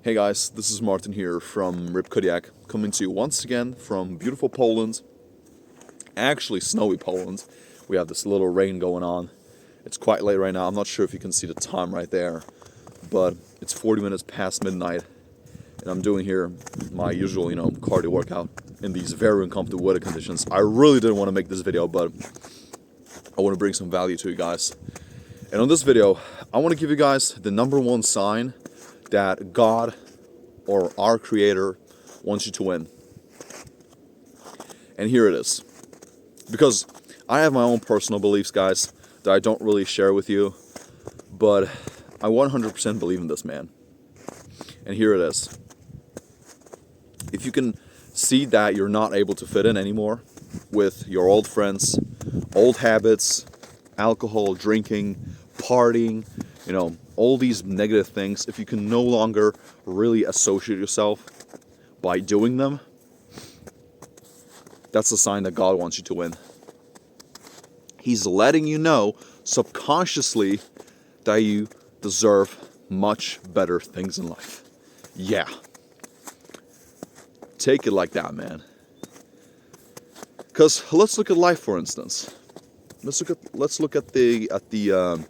Hey guys, this is Martin here from Rip Kodiak, coming to you once again from beautiful Poland, actually snowy Poland. We have this little rain going on. It's quite late right now. I'm not sure if you can see the time right there, but it's 40 minutes past midnight, and I'm doing here my usual, cardio workout in these very uncomfortable weather conditions. I really didn't want to make this video, but I want to bring some value to you guys. And on this video, I want to give you guys the number one sign that God or our Creator wants you to win. And here it is. Because I have my own personal beliefs, guys, that I don't really share with you, but I 100% believe in this, man. And here it is. If you can see that you're not able to fit in anymore with your old friends, old habits, alcohol, drinking, partying, all these negative things, if you can no longer really associate yourself by doing them, that's a sign that God wants you to win. He's letting you know subconsciously that you deserve much better things in life. Yeah. Take it like that, man. Because let's look at life, for instance. Let's look at the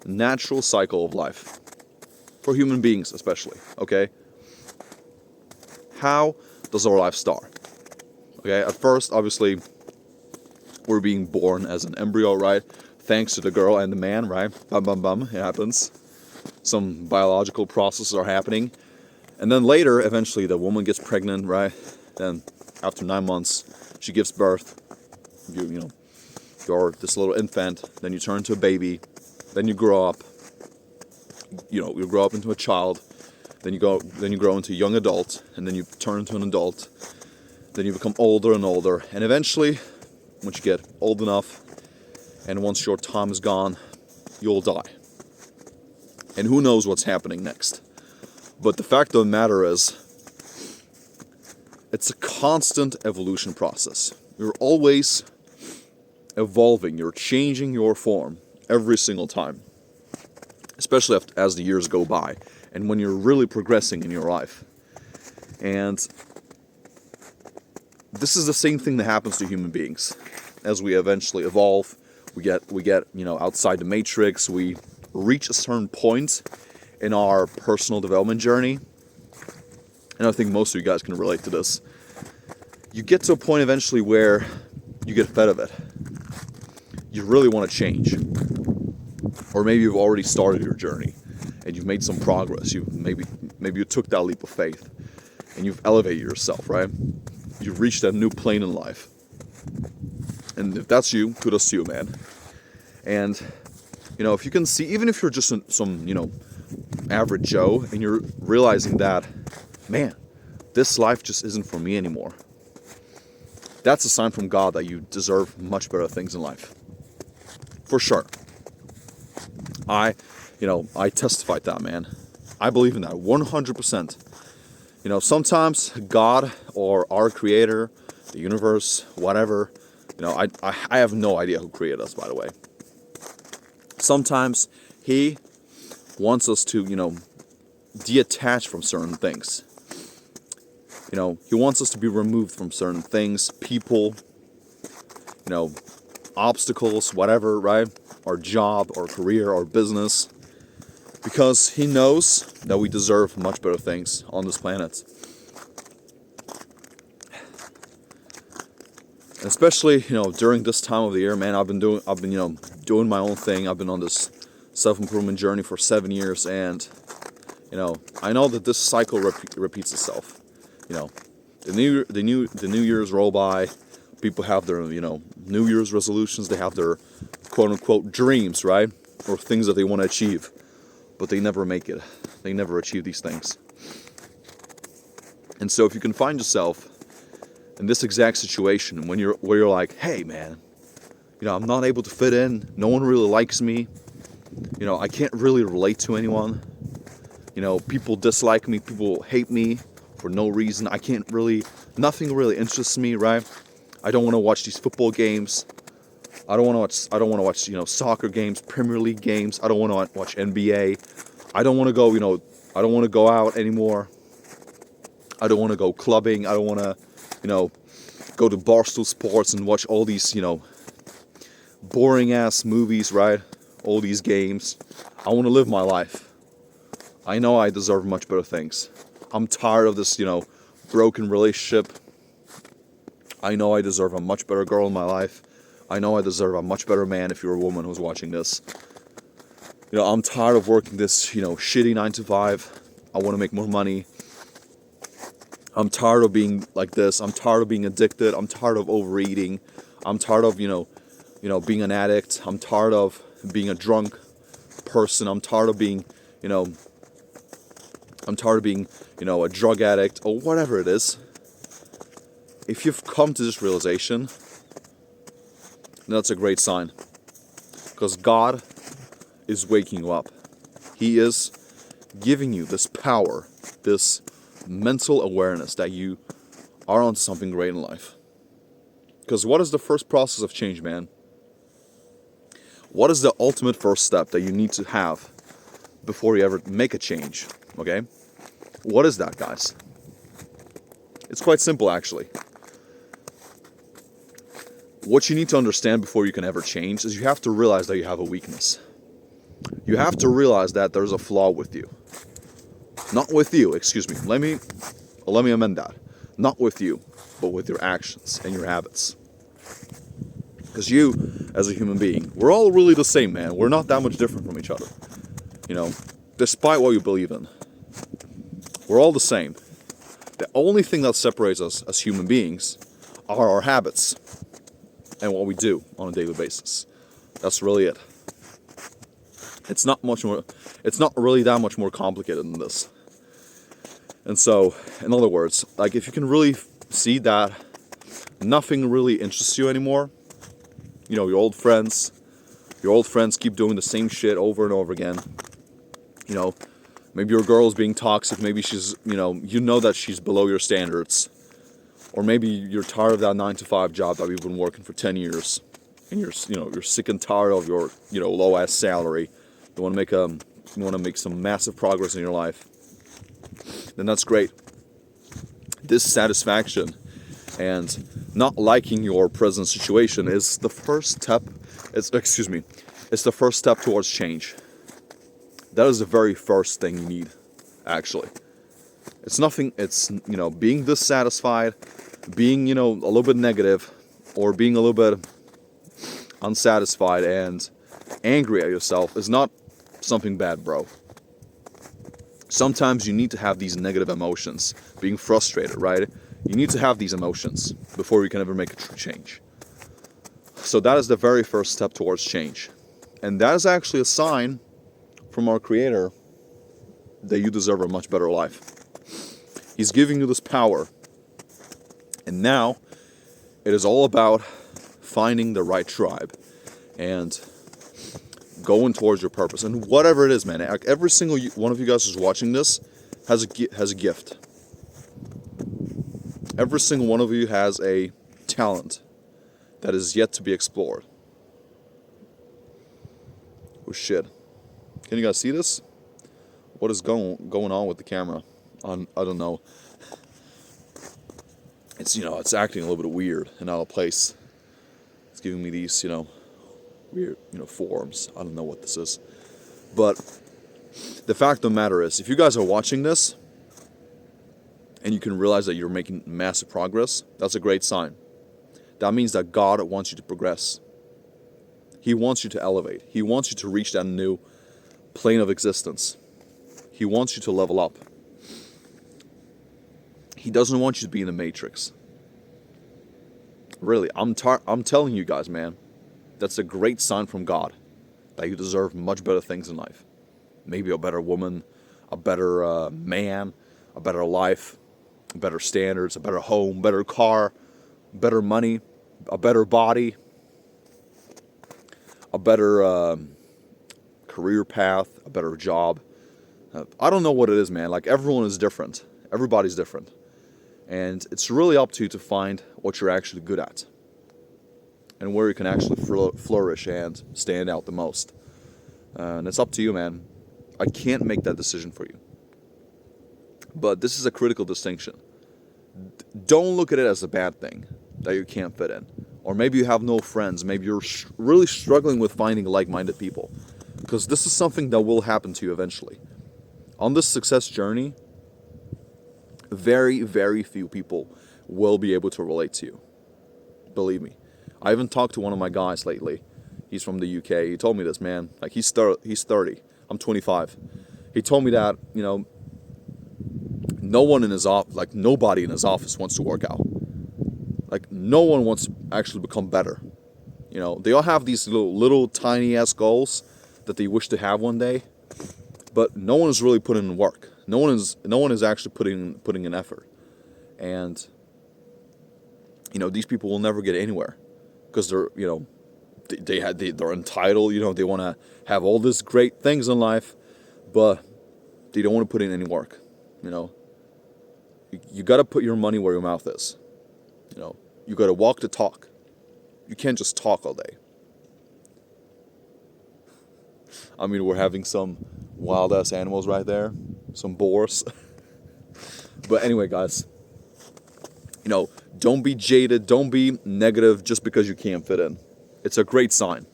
natural cycle of life for human beings, especially. Okay, how does our life start? Okay, at first, obviously, we're being born as an embryo, right? Thanks to the girl and the man, right? Bum bum bum, it happens. Some biological processes are happening, and then later, eventually, the woman gets pregnant, right? Then, after 9 months, she gives birth. You're this little infant. Then you turn into a baby. Then you grow up. You grow up into a child. Then you grow into a young adult, and then you turn into an adult. Then you become older and older, and eventually, once you get old enough, and once your time is gone, you'll die. And who knows what's happening next? But the fact of the matter is, it's a constant evolution process. You're always evolving. You're changing your form every single time, especially as the years go by and when you're really progressing in your life. And this is the same thing that happens to human beings. As we eventually evolve, we get outside the matrix, we reach a certain point in our personal development journey. And I think most of you guys can relate to this. You get to a point eventually where you get fed of it. You really want to change. Or maybe you've already started your journey and you've made some progress. Maybe you took that leap of faith and you've elevated yourself, right? You've reached that new plane in life. And if that's you, kudos to you, man. And, if you can see, even if you're just some average Joe and you're realizing that, man, this life just isn't for me anymore. That's a sign from God that you deserve much better things in life. For sure. I testify to that, man. I believe in that 100%. Sometimes God or our Creator, the universe, whatever, I have no idea who created us, by the way. Sometimes He wants us to, detach from certain things. He wants us to be removed from certain things, people, obstacles, whatever, right? Our job, our career, our business. Because He knows that we deserve much better things on this planet. And especially, during this time of the year, man, I've been doing my own thing. I've been on this self-improvement journey for 7 years, and I know that this cycle repeats itself. The New Year's roll by. People have their New Year's resolutions. They have their quote unquote dreams, right, or things that they want to achieve, but they never make it. They never achieve these things. And so, if you can find yourself in this exact situation where you're like, hey, man, I'm not able to fit in. No one really likes me. I can't really relate to anyone. People dislike me. People hate me for no reason. Nothing really interests me, right? I don't want to watch these football games. I don't want to watch soccer games, Premier League games. I don't want to watch NBA. I don't want to go out anymore. I don't want to go clubbing. I don't want to, go to Barstool Sports and watch all these, boring ass movies, right? All these games. I want to live my life. I know I deserve much better things. I'm tired of this, broken relationship. I know I deserve a much better girl in my life. I know I deserve a much better man if you're a woman who's watching this. I'm tired of working this, shitty 9 to 5. I want to make more money. I'm tired of being like this. I'm tired of being addicted. I'm tired of overeating. I'm tired of, being an addict. I'm tired of being a drunk person. I'm tired of being, a drug addict or whatever it is. If you've come to this realization, then that's a great sign. Because God is waking you up. He is giving you this power, this mental awareness that you are onto something great in life. Because what is the first process of change, man? What is the ultimate first step that you need to have before you ever make a change? Okay? What is that, guys? It's quite simple, actually. What you need to understand before you can ever change is you have to realize that you have a weakness. You have to realize that there's a flaw with you. Not with you, excuse me. Let me amend that. Not with you, but with your actions and your habits. Because you, as a human being, we're all really the same, man. We're not that much different from each other. Despite what you believe in. We're all the same. The only thing that separates us as human beings are our habits and what we do on a daily basis. That's really it. It's not really that much more complicated than this. And so, in other words, like if you can really see that nothing really interests you anymore, your old friends keep doing the same shit over and over again. Maybe your girl's being toxic, maybe she's, that she's below your standards. Or maybe you're tired of that 9 to 5 job that you've been working for 10 years. And you're sick and tired of your, low ass salary. You want to make some massive progress in your life. Then that's great. Dissatisfaction and not liking your present situation is the first step. It's the first step towards change. That is the very first thing you need, actually. It's being dissatisfied, being, a little bit negative, or being a little bit unsatisfied and angry at yourself is not something bad, bro. Sometimes you need to have these negative emotions, being frustrated, right? You need to have these emotions before you can ever make a true change. So that is the very first step towards change. And that is actually a sign from our Creator that you deserve a much better life. He's giving you this power. And now it is all about finding the right tribe and going towards your purpose. And whatever it is, man, every single one of you guys who's watching this has a gift. Every single one of you has a talent that is yet to be explored. Oh shit. Can you guys see this? What is going on with the camera? I don't know. It's acting a little bit weird and out of place. It's giving me these, weird, forms. I don't know what this is. But the fact of the matter is, if you guys are watching this and you can realize that you're making massive progress, that's a great sign. That means that God wants you to progress. He wants you to elevate. He wants you to reach that new plane of existence. He wants you to level up. He doesn't want you to be in the matrix. Really, I'm telling you guys, man, that's a great sign from God that you deserve much better things in life. Maybe a better woman, a better man, a better life, better standards, a better home, better car, better money, a better body, a better career path, a better job. I don't know what it is, man. Like, everyone is different. Everybody's different. And it's really up to you to find what you're actually good at and where you can actually flourish and stand out the most. And it's up to you, man. I can't make that decision for you. But this is a critical distinction. Don't look at it as a bad thing that you can't fit in. Or maybe you have no friends. Maybe you're really struggling with finding like-minded people. Because this is something that will happen to you eventually. On this success journey, very, very few people will be able to relate to you. Believe me. I even talked to one of my guys lately. He's from the UK. He told me this, man. Like, he's 30. I'm 25. He told me that, no one in his office, like nobody in his office wants to work out. Like, no one wants to actually become better. They all have these little tiny ass goals that they wish to have one day, but no one is really putting in work. No one is actually putting in effort. And these people will never get anywhere because they're they're entitled. They want to have all these great things in life, but they don't want to put in any work. You got to put your money where your mouth is. You got to walk the talk. You can't just talk all day. I mean, we're having some wild ass animals right there, some boars. But anyway, guys, don't be jaded, don't be negative just because you can't fit in. It's a great sign.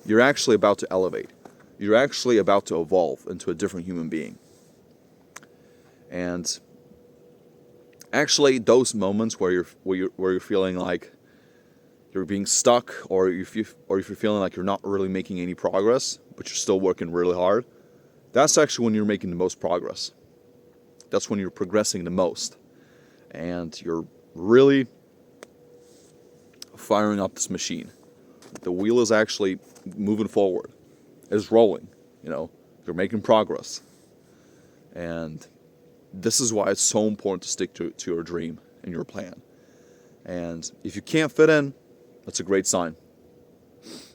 You're actually about to elevate. You're actually about to evolve into a different human being. And actually, those moments where you're feeling like you're being stuck, or if you're feeling like you're not really making any progress, but you're still working really hard, that's actually when you're making the most progress. That's when you're progressing the most, and you're really firing up this machine. The wheel is actually moving forward. It's rolling. You're making progress, and this is why it's so important to stick to your dream and your plan. And if you can't fit in, that's a great sign.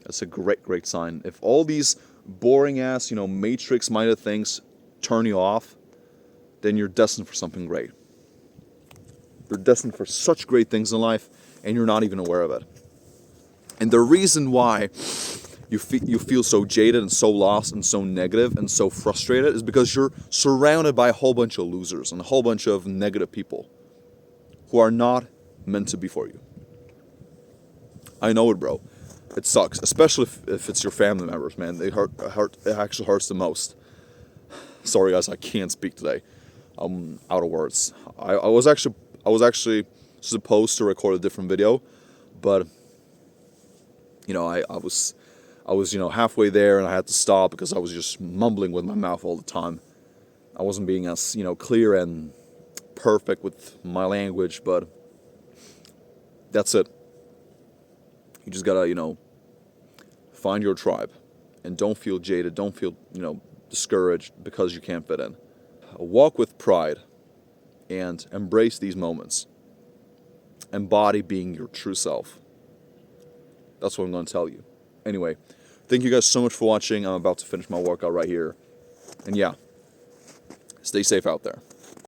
That's a great sign. If all these boring ass, matrix-minded things turn you off, then you're destined for something great. You're destined for such great things in life, and you're not even aware of it. And the reason why you feel so jaded and so lost and so negative and so frustrated is because you're surrounded by a whole bunch of losers and a whole bunch of negative people who are not meant to be for you. I know it, bro. It sucks, especially if it's your family members, man. It actually hurts the most. Sorry, guys, I can't speak today. I'm out of words. I was actually supposed to record a different video, but I was halfway there and I had to stop because I was just mumbling with my mouth all the time. I wasn't being as clear and perfect with my language, but that's it. You just gotta find your tribe, and don't feel jaded. Don't feel discouraged because you can't fit in. Walk with pride and embrace these moments. Embody being your true self. That's what I'm going to tell you. Anyway, thank you guys so much for watching. I'm about to finish my workout right here. And yeah, stay safe out there.